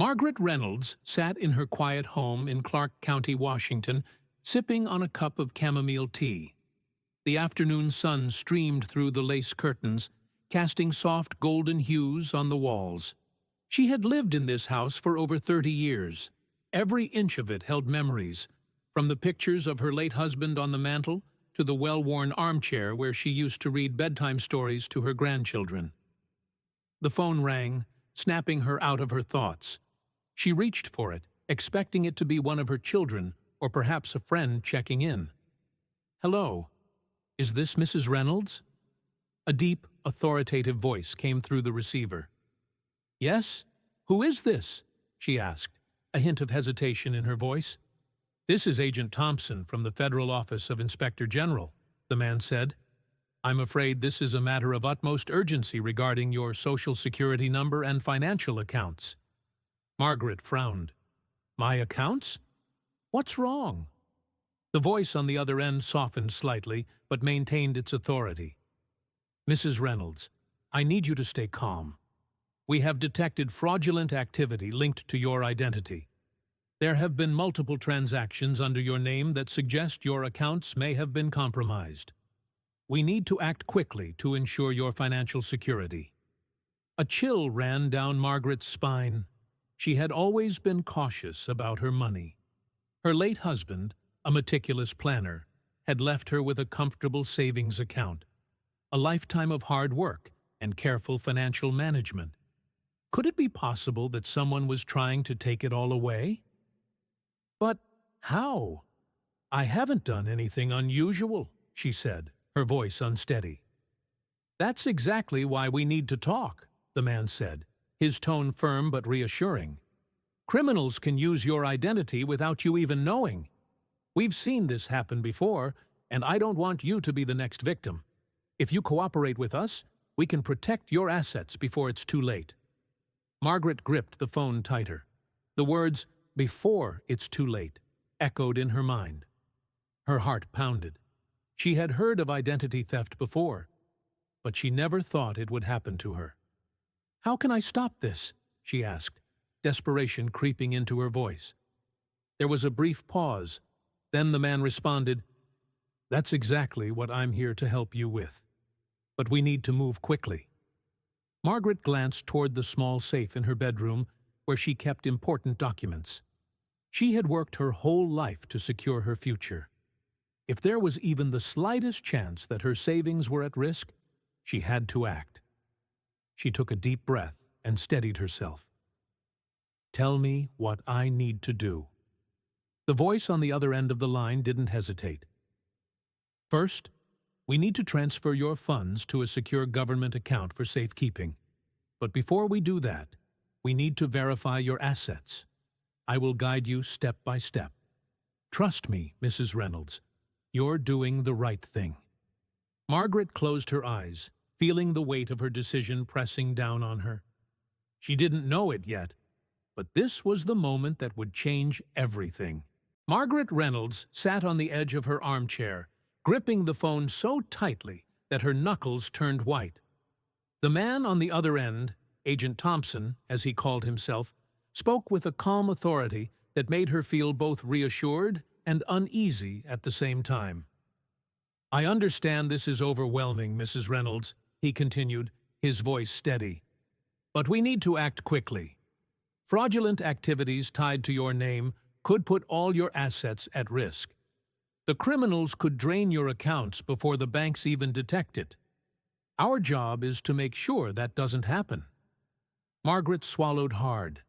Margaret Reynolds sat in her quiet home in Clark County, Washington, sipping on a cup of chamomile tea. The afternoon sun streamed through the lace curtains, casting soft golden hues on the walls. She had lived in this house for over 30 years. Every inch of it held memories, from the pictures of her late husband on the mantel to the well-worn armchair where she used to read bedtime stories to her grandchildren. The phone rang, snapping her out of her thoughts. She reached for it, expecting it to be one of her children or perhaps a friend checking in. "Hello. Is this Mrs. Reynolds?" A deep, authoritative voice came through the receiver. "Yes? Who is this?" she asked, a hint of hesitation in her voice. "This is Agent Thompson from the Federal Office of Inspector General," the man said. "I'm afraid this is a matter of utmost urgency regarding your Social Security number and financial accounts." Margaret frowned. "My accounts? What's wrong?" The voice on the other end softened slightly, but maintained its authority. "Mrs. Reynolds, I need you to stay calm. We have detected fraudulent activity linked to your identity. There have been multiple transactions under your name that suggest your accounts may have been compromised. We need to act quickly to ensure your financial security." A chill ran down Margaret's spine. She had always been cautious about her money. Her late husband, a meticulous planner, had left her with a comfortable savings account, a lifetime of hard work and careful financial management. Could it be possible that someone was trying to take it all away? "But how? I haven't done anything unusual," she said, her voice unsteady. "That's exactly why we need to talk," the man said, his tone firm but reassuring. "Criminals can use your identity without you even knowing. We've seen this happen before, and I don't want you to be the next victim. If you cooperate with us, we can protect your assets before it's too late." Margaret gripped the phone tighter. The words, "before it's too late," echoed in her mind. Her heart pounded. She had heard of identity theft before, but she never thought it would happen to her. "How can I stop this?" she asked, desperation creeping into her voice. There was a brief pause. Then the man responded, "That's exactly what I'm here to help you with. But we need to move quickly." Margaret glanced toward the small safe in her bedroom where she kept important documents. She had worked her whole life to secure her future. If there was even the slightest chance that her savings were at risk, she had to act. She took a deep breath and steadied herself. "Tell me what I need to do." The voice on the other end of the line didn't hesitate. "First, we need to transfer your funds to a secure government account for safekeeping. But before we do that, we need to verify your assets. I will guide you step by step. Trust me, Mrs. Reynolds, you're doing the right thing." Margaret closed her eyes, feeling the weight of her decision pressing down on her. She didn't know it yet, but this was the moment that would change everything. Margaret Reynolds sat on the edge of her armchair, gripping the phone so tightly that her knuckles turned white. The man on the other end, Agent Thompson, as he called himself, spoke with a calm authority that made her feel both reassured and uneasy at the same time. "I understand this is overwhelming, Mrs. Reynolds," he continued, his voice steady. "But we need to act quickly. Fraudulent activities tied to your name could put all your assets at risk. The criminals could drain your accounts before the banks even detect it. Our job is to make sure that doesn't happen." Margaret swallowed hard.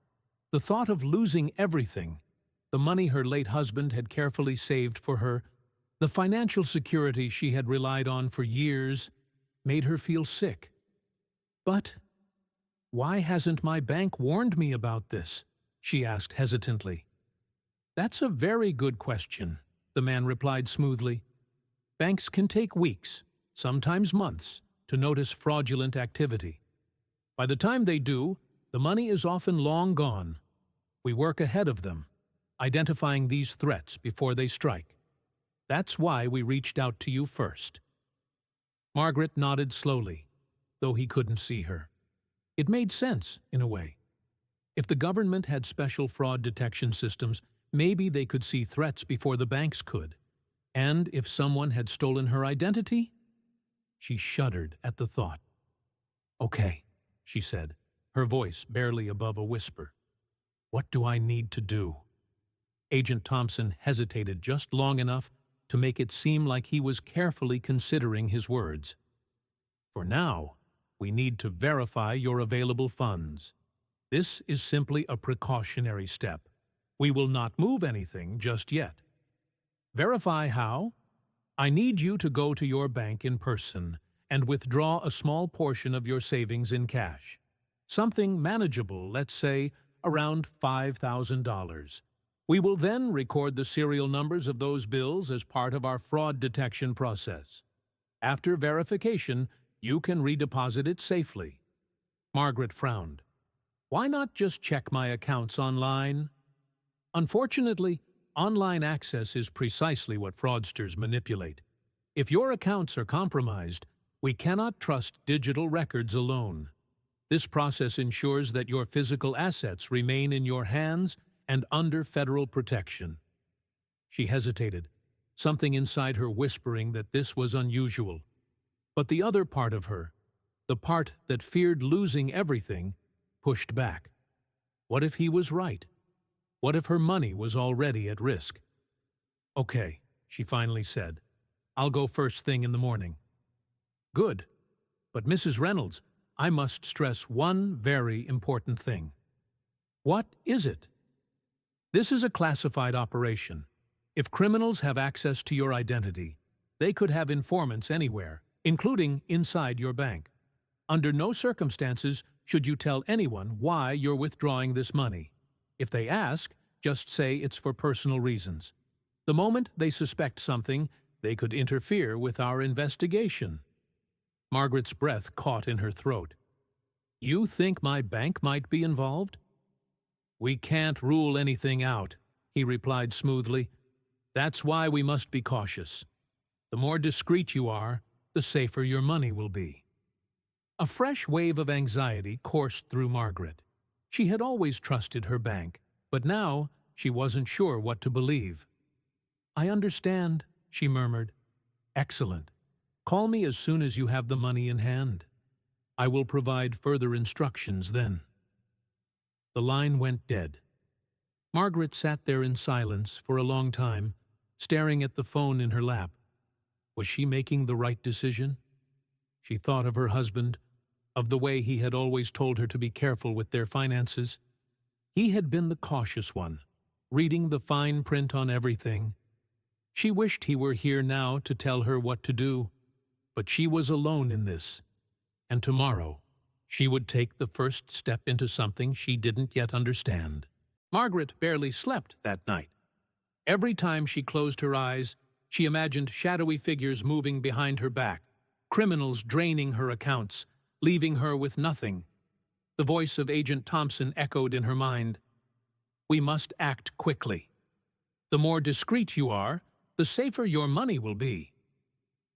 The thought of losing everything, the money her late husband had carefully saved for her, the financial security she had relied on for years, made her feel sick. "But why hasn't my bank warned me about this?" she asked hesitantly. "That's a very good question," the man replied smoothly. "Banks can take weeks, sometimes months, to notice fraudulent activity. By the time they do, the money is often long gone. We work ahead of them, identifying these threats before they strike. That's why we reached out to you first." Margaret nodded slowly, though he couldn't see her. It made sense, in a way. If the government had special fraud detection systems, maybe they could see threats before the banks could. And if someone had stolen her identity? She shuddered at the thought. "Okay," she said, her voice barely above a whisper. "What do I need to do?" Agent Thompson hesitated just long enough to make it seem like he was carefully considering his words. "For now, we need to verify your available funds. This is simply a precautionary step. We will not move anything just yet." "Verify how?" "I need you to go to your bank in person and withdraw a small portion of your savings in cash. Something manageable, let's say around $5,000. We will then record the serial numbers of those bills as part of our fraud detection process. After verification, you can redeposit it safely." Margaret frowned. "Why not just check my accounts online?" "Unfortunately, online access is precisely what fraudsters manipulate. If your accounts are compromised, we cannot trust digital records alone. This process ensures that your physical assets remain in your hands and under federal protection." She hesitated, something inside her whispering that this was unusual. But the other part of her, the part that feared losing everything, pushed back. What if he was right? What if her money was already at risk? "Okay," she finally said. "I'll go first thing in the morning." "Good. But Mrs. Reynolds, I must stress one very important thing." "What is it?" "This is a classified operation. If criminals have access to your identity, they could have informants anywhere, including inside your bank. Under no circumstances should you tell anyone why you're withdrawing this money. If they ask, just say it's for personal reasons. The moment they suspect something, they could interfere with our investigation." Margaret's breath caught in her throat. "You think my bank might be involved?" "We can't rule anything out," he replied smoothly. "That's why we must be cautious. The more discreet you are, the safer your money will be." A fresh wave of anxiety coursed through Margaret. She had always trusted her bank, but now she wasn't sure what to believe. "I understand," she murmured. "Excellent. Call me as soon as you have the money in hand. I will provide further instructions then." The line went dead. Margaret sat there in silence for a long time, staring at the phone in her lap. Was she making the right decision? She thought of her husband, of the way he had always told her to be careful with their finances. He had been the cautious one, reading the fine print on everything. She wished he were here now to tell her what to do, but she was alone in this, and tomorrow she would take the first step into something she didn't yet understand. Margaret barely slept that night. Every time she closed her eyes, she imagined shadowy figures moving behind her back, criminals draining her accounts, leaving her with nothing. The voice of Agent Thompson echoed in her mind. "We must act quickly. The more discreet you are, the safer your money will be."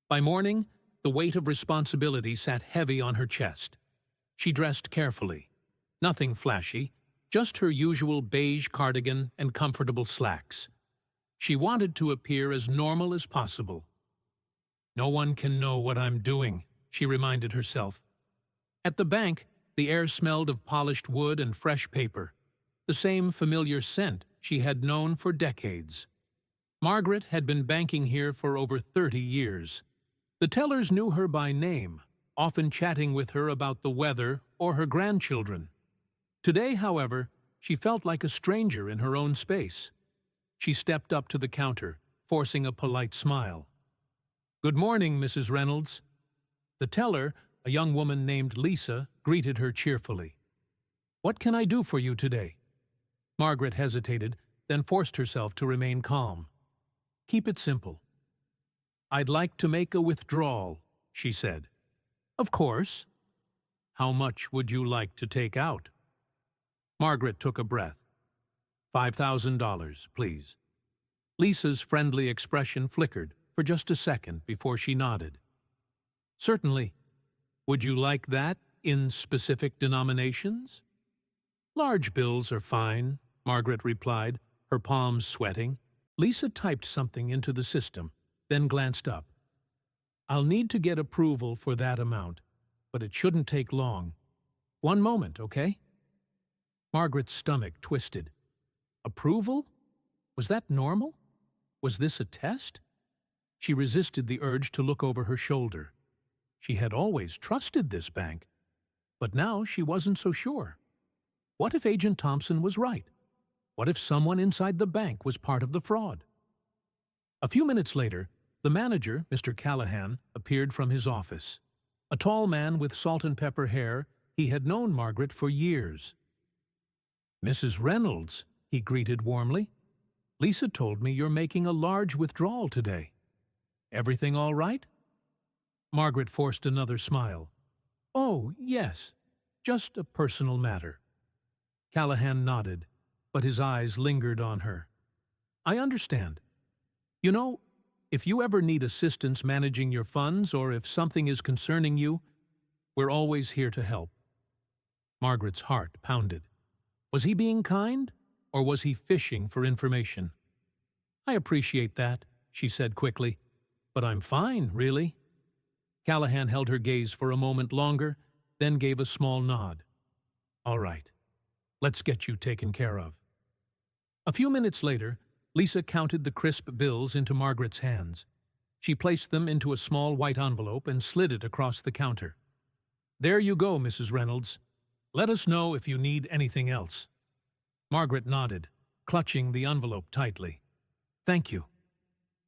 By morning, the weight of responsibility sat heavy on her chest. She dressed carefully. Nothing flashy, just her usual beige cardigan and comfortable slacks. She wanted to appear as normal as possible. "No one can know what I'm doing," she reminded herself. At the bank, the air smelled of polished wood and fresh paper, the same familiar scent she had known for decades. Margaret had been banking here for over 30 years. The tellers knew her by name, often chatting with her about the weather or her grandchildren. Today, however, she felt like a stranger in her own space. She stepped up to the counter, forcing a polite smile. "Good morning, Mrs. Reynolds." The teller, a young woman named Lisa, greeted her cheerfully. "What can I do for you today?" Margaret hesitated, then forced herself to remain calm. "Keep it simple." "I'd like to make a withdrawal," she said. "Of course." "How much would you like to take out?" Margaret took a breath. $5,000, please." Lisa's friendly expression flickered for just a second before she nodded. "Certainly. Would you like that in specific denominations?" Large bills are fine, Margaret replied, her palms sweating. Lisa typed something into the system, then glanced up. I'll need to get approval for that amount, but it shouldn't take long. One moment, okay? Margaret's stomach twisted. Approval? Was that normal? Was this a test? She resisted the urge to look over her shoulder. She had always trusted this bank, but now she wasn't so sure. What if Agent Thompson was right? What if someone inside the bank was part of the fraud? A few minutes later, the manager, Mr. Callahan, appeared from his office. A tall man with salt and pepper hair, he had known Margaret for years. Mrs. Reynolds, he greeted warmly. Lisa told me you're making a large withdrawal today. Everything all right? Margaret forced another smile. Oh, yes, just a personal matter. Callahan nodded, but his eyes lingered on her. I understand. You know, if you ever need assistance managing your funds or if something is concerning you, we're always here to help. Margaret's heart pounded. Was he being kind, or was he fishing for information? I appreciate that, she said quickly, but I'm fine, really. Callahan held her gaze for a moment longer, then gave a small nod. All right, let's get you taken care of. A few minutes later, Lisa counted the crisp bills into Margaret's hands. She placed them into a small white envelope and slid it across the counter. There you go, Mrs. Reynolds. Let us know if you need anything else. Margaret nodded, clutching the envelope tightly. Thank you.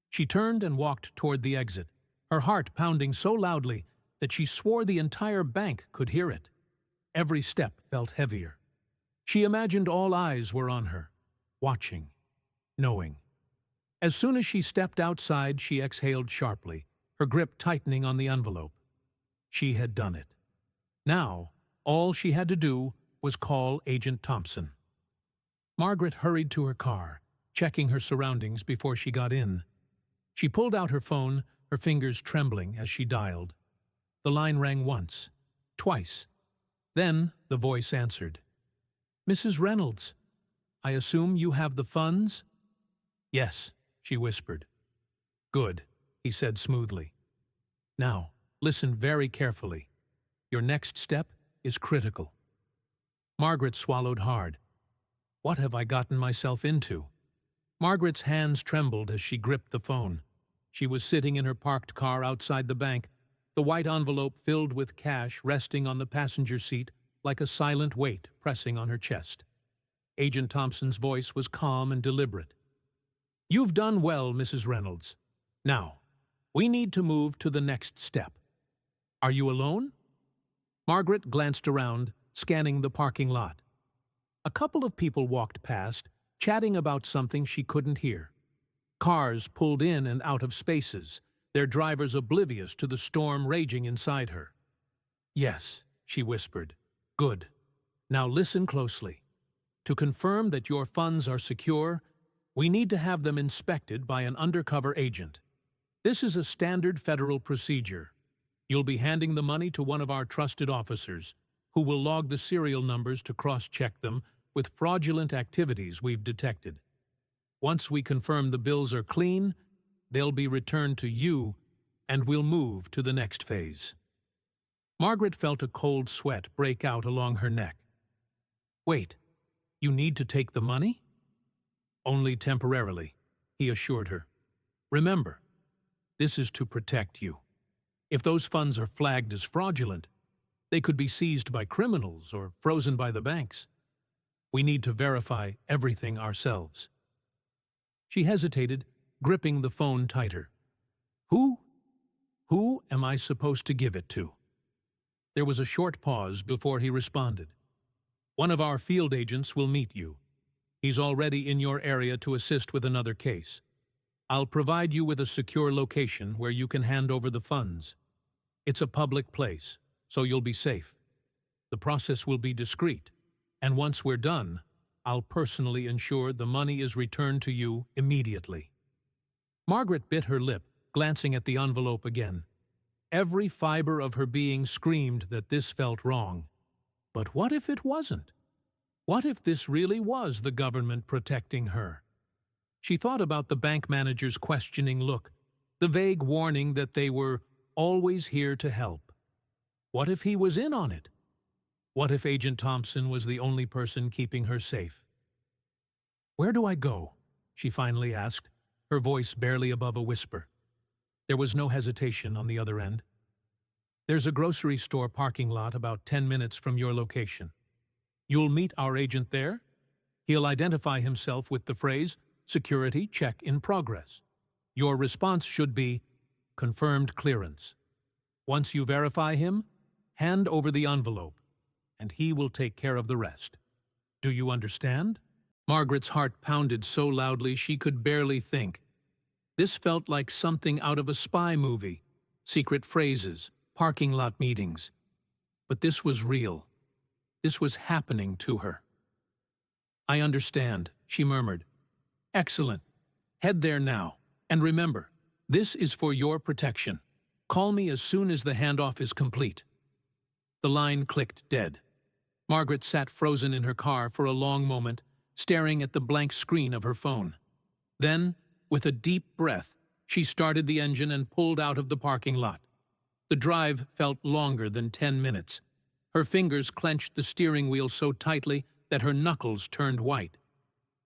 She turned and walked toward the exit, her heart pounding so loudly that she swore the entire bank could hear it. Every step felt heavier. She imagined all eyes were on her, watching, knowing. As soon as she stepped outside, she exhaled sharply, her grip tightening on the envelope. She had done it. Now, all she had to do was call Agent Thompson. Margaret hurried to her car, checking her surroundings before she got in. She pulled out her phone, her fingers trembling as she dialed. The line rang once, twice. Then the voice answered. Mrs. Reynolds, I assume you have the funds? Yes, she whispered. Good, he said smoothly. Now, listen very carefully. Your next step is critical. Margaret swallowed hard. What have I gotten myself into? Margaret's hands trembled as she gripped the phone. She was sitting in her parked car outside the bank, the white envelope filled with cash resting on the passenger seat like a silent weight pressing on her chest. Agent Thompson's voice was calm and deliberate. You've done well, Mrs. Reynolds. Now, we need to move to the next step. Are you alone? Margaret glanced around, scanning the parking lot. A couple of people walked past, chatting about something she couldn't hear. Cars pulled in and out of spaces, their drivers oblivious to the storm raging inside her. Yes, she whispered. Good. Now listen closely. To confirm that your funds are secure, we need to have them inspected by an undercover agent. This is a standard federal procedure. You'll be handing the money to one of our trusted officers, who will log the serial numbers to cross-check them with fraudulent activities we've detected. Once we confirm the bills are clean, they'll be returned to you, and we'll move to the next phase. Margaret felt a cold sweat break out along her neck. Wait, you need to take the money? Only temporarily, he assured her. Remember, this is to protect you. If those funds are flagged as fraudulent, they could be seized by criminals or frozen by the banks. We need to verify everything ourselves. She hesitated, gripping the phone tighter. Who am I supposed to give it to? There was a short pause before he responded. One of our field agents will meet you. He's already in your area to assist with another case. I'll provide you with a secure location where you can hand over the funds. It's a public place, so you'll be safe. The process will be discreet, and once we're done, I'll personally ensure the money is returned to you immediately. Margaret bit her lip, glancing at the envelope again. Every fiber of her being screamed that this felt wrong. But what if it wasn't? What if this really was the government protecting her? She thought about the bank manager's questioning look, the vague warning that they were always here to help. What if he was in on it? What if Agent Thompson was the only person keeping her safe? "Where do I go?" she finally asked, her voice barely above a whisper. There was no hesitation on the other end. "There's a grocery store parking lot about 10 minutes from your location. You'll meet our agent there. He'll identify himself with the phrase, 'Security check in progress.' Your response should be, 'Confirmed clearance.' Once you verify him, hand over the envelope, and he will take care of the rest. Do you understand?" Margaret's heart pounded so loudly she could barely think. This felt like something out of a spy movie, secret phrases, parking lot meetings. But this was real. This was happening to her. "I understand," she murmured. "Excellent. Head there now. And remember, this is for your protection. Call me as soon as the handoff is complete." The line clicked dead. Margaret sat frozen in her car for a long moment, staring at the blank screen of her phone. Then, with a deep breath, she started the engine and pulled out of the parking lot. The drive felt longer than 10 minutes. Her fingers clenched the steering wheel so tightly that her knuckles turned white.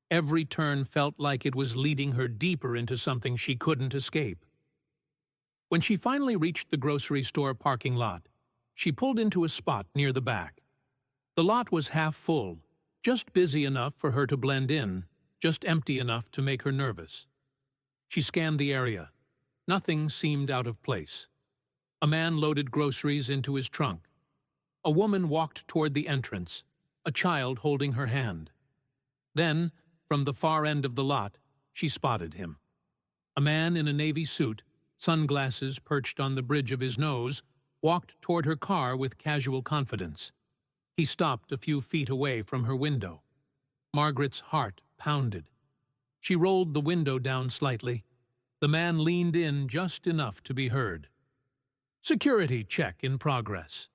Every turn felt like it was leading her deeper into something she couldn't escape. When she finally reached the grocery store parking lot, she pulled into a spot near the back. The lot was half full, just busy enough for her to blend in, just empty enough to make her nervous. She scanned the area. Nothing seemed out of place. A man loaded groceries into his trunk. A woman walked toward the entrance, a child holding her hand. Then, from the far end of the lot, she spotted him. A man in a navy suit, sunglasses perched on the bridge of his nose, walked toward her car with casual confidence. He stopped a few feet away from her window. Margaret's heart pounded. She rolled the window down slightly. The man leaned in just enough to be heard. "Security check in progress."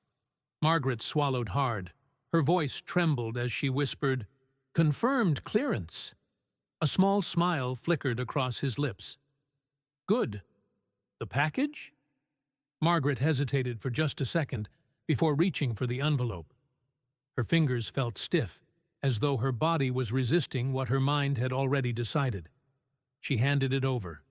Margaret swallowed hard. Her voice trembled as she whispered, "Confirmed clearance." A small smile flickered across his lips. "Good. The package?" Margaret hesitated for just a second before reaching for the envelope. Her fingers felt stiff, as though her body was resisting what her mind had already decided. She handed it over.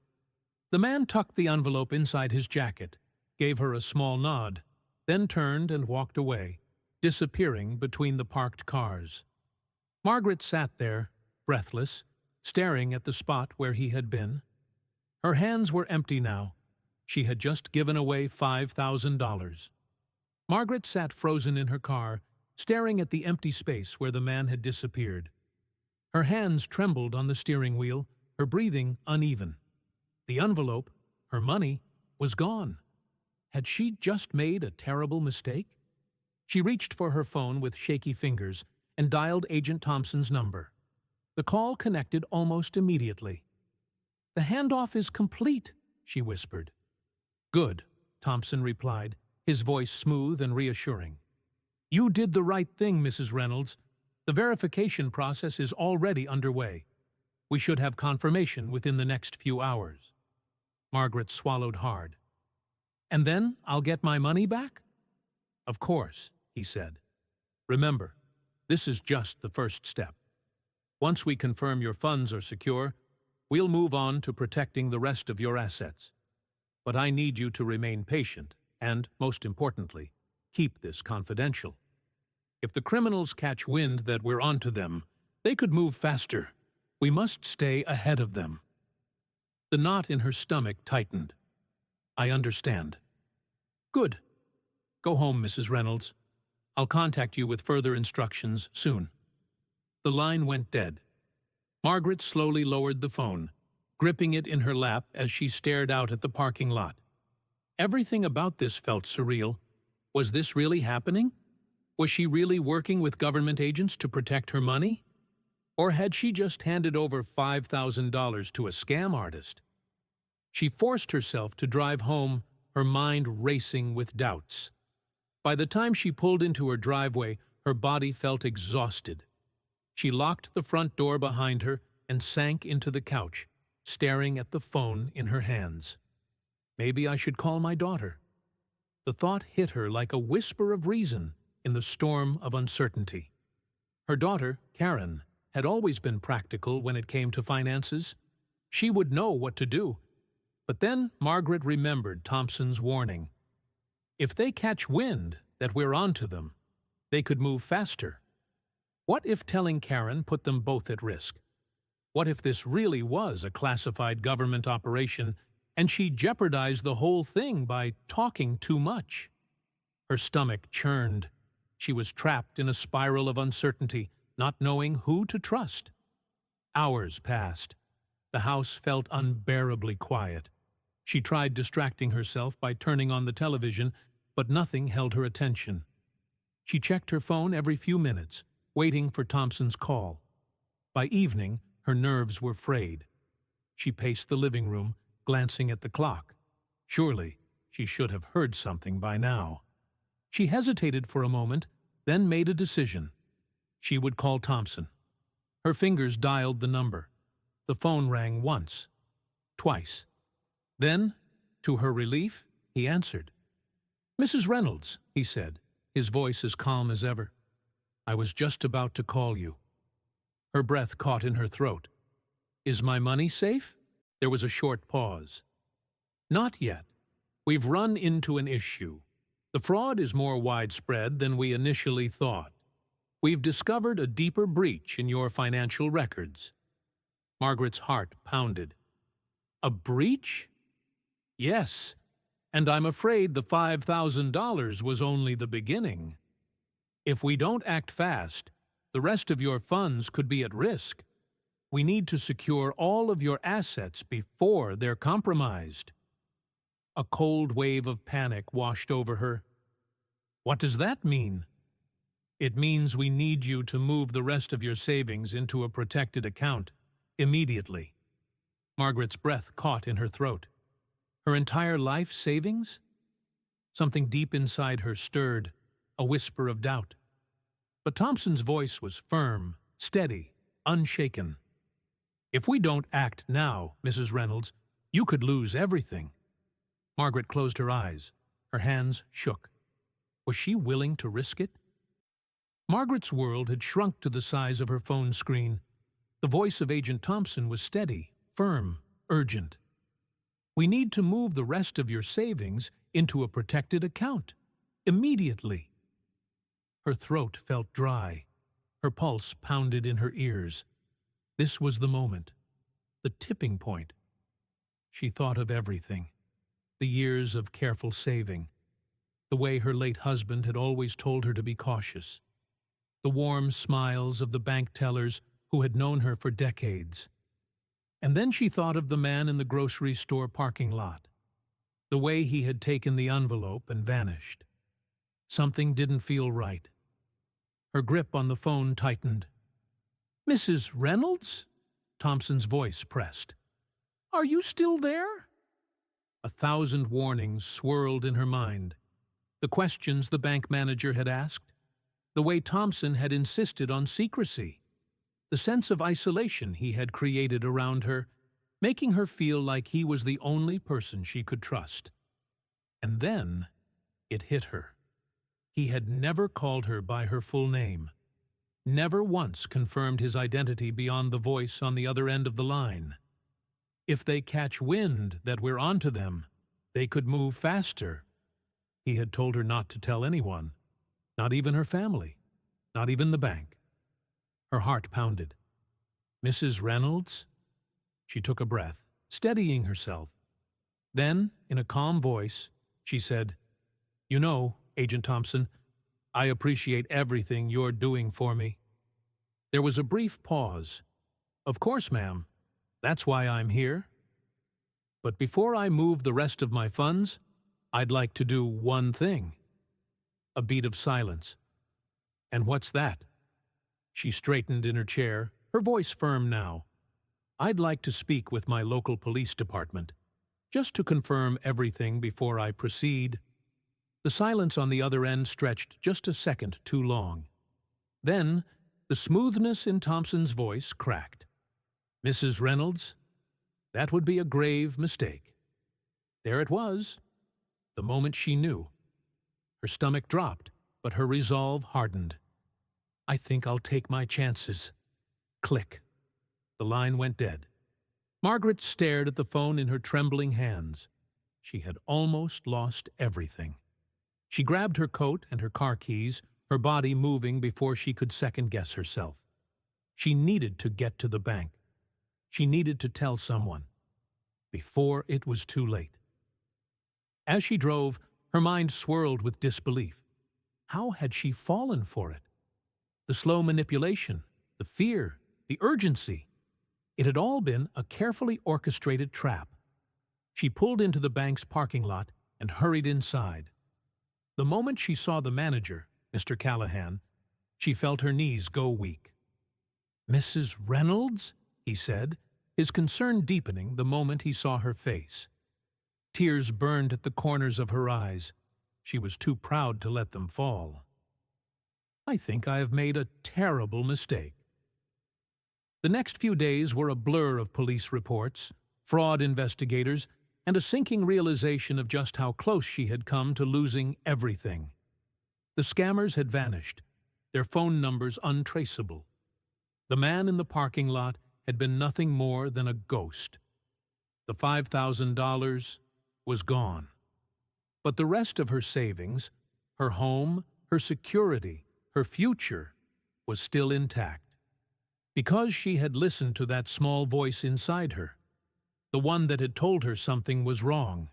The man tucked the envelope inside his jacket, gave her a small nod, then turned and walked away, disappearing between the parked cars. Margaret sat there, breathless, staring at the spot where he had been. Her hands were empty now. She had just given away $5,000. Margaret sat frozen in her car, staring at the empty space where the man had disappeared. Her hands trembled on the steering wheel, her breathing uneven. The envelope, her money, was gone. Had she just made a terrible mistake? She reached for her phone with shaky fingers and dialed Agent Thompson's number. The call connected almost immediately. "The handoff is complete," she whispered. "Good," Thompson replied, his voice smooth and reassuring. "You did the right thing, Mrs. Reynolds. The verification process is already underway. We should have confirmation within the next few hours." Margaret swallowed hard. "And then I'll get my money back?" "Of course," he said. "Remember, this is just the first step. Once we confirm your funds are secure, we'll move on to protecting the rest of your assets. But I need you to remain patient and, most importantly, keep this confidential. If the criminals catch wind that we're onto them, they could move faster. We must stay ahead of them." The knot in her stomach tightened. "I understand." "Good. Go home, Mrs. Reynolds. I'll contact you with further instructions soon." The line went dead. Margaret slowly lowered the phone, gripping it in her lap as she stared out at the parking lot. Everything about this felt surreal. Was this really happening? Was she really working with government agents to protect her money? Or had she just handed over $5,000 to a scam artist? She forced herself to drive home, her mind racing with doubts. By the time she pulled into her driveway, her body felt exhausted. She locked the front door behind her and sank into the couch, staring at the phone in her hands. Maybe I should call my daughter. The thought hit her like a whisper of reason in the storm of uncertainty. Her daughter, Karen, had always been practical when it came to finances. She would know what to do. But then Margaret remembered Thompson's warning. If they catch wind that we're onto them, they could move faster. What if telling Karen put them both at risk? What if this really was a classified government operation and she jeopardized the whole thing by talking too much? Her stomach churned. She was trapped in a spiral of uncertainty, not knowing who to trust. Hours passed. The house felt unbearably quiet. She tried distracting herself by turning on the television, but nothing held her attention. She checked her phone every few minutes, waiting for Thompson's call. By evening, her nerves were frayed. She paced the living room, glancing at the clock. Surely, she should have heard something by now. She hesitated for a moment, then made a decision. She would call Thompson. Her fingers dialed the number. The phone rang once, twice. Then, to her relief, he answered. "Mrs. Reynolds," he said, his voice as calm as ever. "I was just about to call you." Her breath caught in her throat. "Is my money safe?" There was a short pause. "Not yet. We've run into an issue. The fraud is more widespread than we initially thought. We've discovered a deeper breach in your financial records." Margaret's heart pounded. "A breach?" "Yes, and I'm afraid the $5,000 was only the beginning. If we don't act fast, the rest of your funds could be at risk. We need to secure all of your assets before they're compromised." A cold wave of panic washed over her. "What does that mean?" "It means we need you to move the rest of your savings into a protected account, immediately." Margaret's breath caught in her throat. Her entire life savings? Something deep inside her stirred, a whisper of doubt. But Thompson's voice was firm, steady, unshaken. "If we don't act now, Mrs. Reynolds, you could lose everything." Margaret closed her eyes. Her hands shook. Was she willing to risk it? Margaret's world had shrunk to the size of her phone screen. The voice of Agent Thompson was steady, firm, urgent. "We need to move the rest of your savings into a protected account. Immediately." Her throat felt dry. Her pulse pounded in her ears. This was the moment. The tipping point. She thought of everything. The years of careful saving. The way her late husband had always told her to be cautious. The warm smiles of the bank tellers who had known her for decades. And then she thought of the man in the grocery store parking lot. The way he had taken the envelope and vanished. Something didn't feel right. Her grip on the phone tightened. "Mrs. Reynolds?" Thompson's voice pressed. "Are you still there?" 1,000 warnings swirled in her mind. The questions the bank manager had asked. The way Thompson had insisted on secrecy. The sense of isolation he had created around her, making her feel like he was the only person she could trust. And then it hit her. He had never called her by her full name. Never once confirmed his identity beyond the voice on the other end of the line. If they catch wind that we're onto them, they could move faster. He had told her not to tell anyone, not even her family, not even the bank. Her heart pounded. "Mrs. Reynolds?" She took a breath, steadying herself. Then, in a calm voice, she said, "You know, Agent Thompson, I appreciate everything you're doing for me." There was a brief pause. "Of course, ma'am. That's why I'm here. But before I move the rest of my funds, I'd like to do one thing." A beat of silence. "And what's that?" She straightened in her chair, her voice firm now. "I'd like to speak with my local police department, just to confirm everything before I proceed." The silence on the other end stretched just a second too long. Then, the smoothness in Thompson's voice cracked. "Mrs. Reynolds, that would be a grave mistake." There it was, the moment she knew. Her stomach dropped, but her resolve hardened. "I think I'll take my chances." Click. The line went dead. Margaret stared at the phone in her trembling hands. She had almost lost everything. She grabbed her coat and her car keys, her body moving before she could second-guess herself. She needed to get to the bank. She needed to tell someone, before it was too late. As she drove, her mind swirled with disbelief. How had she fallen for it? The slow manipulation, the fear, the urgency. It had all been a carefully orchestrated trap. She pulled into the bank's parking lot and hurried inside. The moment she saw the manager, Mr. Callahan, she felt her knees go weak. "Mrs. Reynolds?" he said, his concern deepening the moment he saw her face. Tears burned at the corners of her eyes. She was too proud to let them fall. "I think I have made a terrible mistake." The next few days were a blur of police reports, fraud investigators, and a sinking realization of just how close she had come to losing everything. The scammers had vanished, their phone numbers untraceable. The man in the parking lot had been nothing more than a ghost. The $5,000 was gone. But the rest of her savings, her home, her security, her future, was still intact. Because she had listened to that small voice inside her, the one that had told her something was wrong.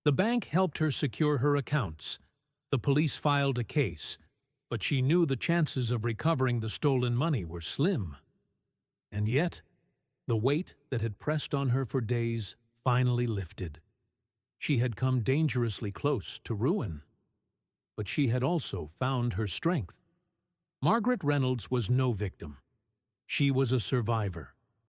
The bank helped her secure her accounts. The police filed a case, but she knew the chances of recovering the stolen money were slim. And yet, the weight that had pressed on her for days finally lifted. She had come dangerously close to ruin. But she had also found her strength. Margaret Reynolds was no victim. She was a survivor.